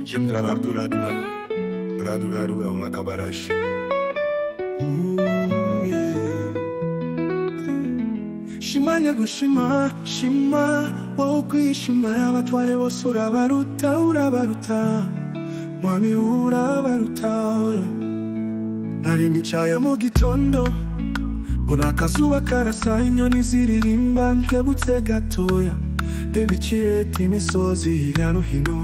Jemdra Radura Makabarash. Shimanya gushima shima wokwishima abatware bose urabaruta mwami urabaruta nari nicaye mu gitondo mbona akazuba karasa inyoni ziririmba nkebutse gatoya reba ikirere imisozi hirya no hino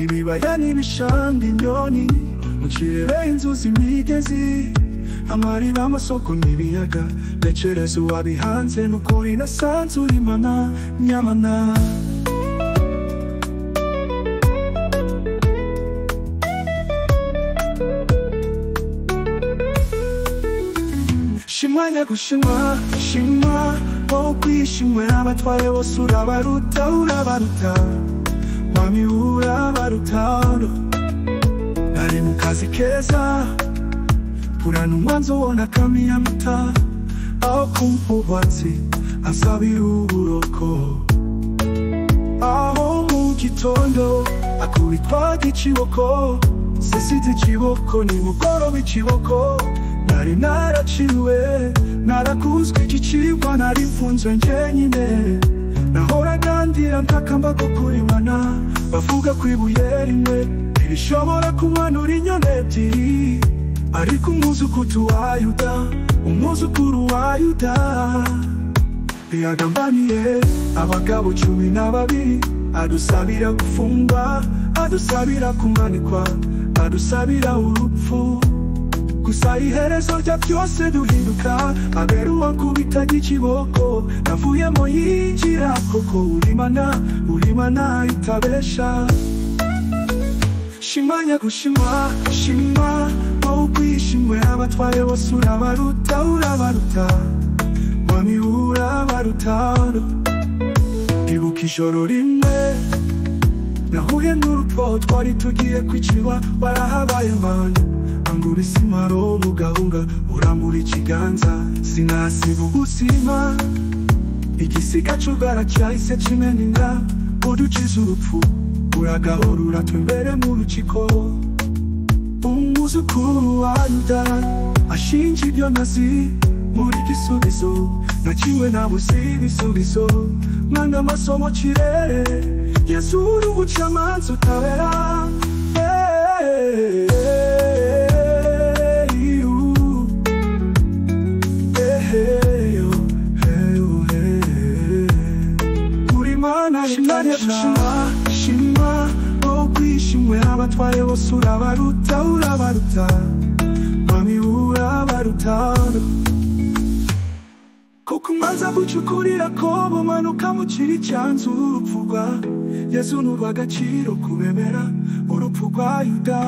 ibibaya n'ibishanga inyoni mu kirere inzuzi imigezi amariba amasoko n'ibiyaga ntekereza uwabihanze n'ukuri nasanze uri Imana nyamana Shimanya gushima shima wokwishimwe abatware bose urabaruta mwami urabaruta nari mu kazi keza Purana umwanzo wona kamia mta aho kumpubatsi asabira uburoko aho mu gitondo akubitwa ikiboko sesite ikiboko ni mugoroba ikiboko nari naraciwe narakuzwe igicibwa nari mfunzwe njyenyine nahora gandira ntakamba ko kuri Imana bavuga ko ibuye rimwe ntibishobora kumanura inyoni ebyiri ariko umwuzukuru wa Yuda yagambaniye abagabo 12 adusabira gufungwa adusabira kumanikwa adusabira urupfu gusa iherezo rya byose duhinduka abera uwankubita igikiboko navuyemo yinjira koko uri Imana itabesha Shimanya gushima shima wokwishimwe abatware bose urabaruta mwami urabaruta ibuka ijoro rimwe nahuye n'urupfu twari tugiye kwicirwa barahabaye abantu angura isimaro mugahunga urambura ikiganza sinasiba ubuzima igisiga c'ubwara cyahise kimeninga udukiza urupfu uragahora uratwembere mu rukiko umwuzukuru wa Yuda ashinja ibyo nazi muri gisubizo naciwe nabuze ibisubizo mwanga amasomo kirere yazuru ubucamanza utabera uri Imana shima wokwishimwe abatware bose urabaruta mwami urabaruta kuko umanza gucukurira ko bumanuka mu kiri cyanzu urupfu rwa Yesu n'urw'agaciro kubemera urupfu rwa Yuda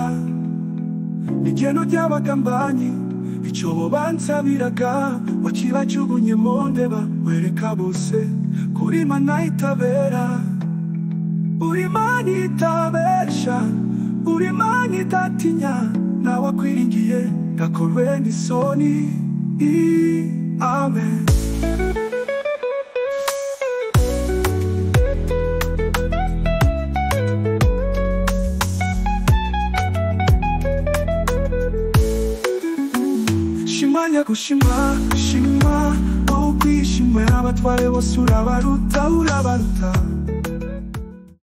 igeno ry'abagambanyi icyobo bansabiraga wakibajugunye mu ndeba wereka bose kuri Imana itabera uri Imana itabesha uri Imana idatinya nawe akwiringiye gakorwe n'isoni amen Shimanya gushima shima wokwishimwe abatware bose urabaruta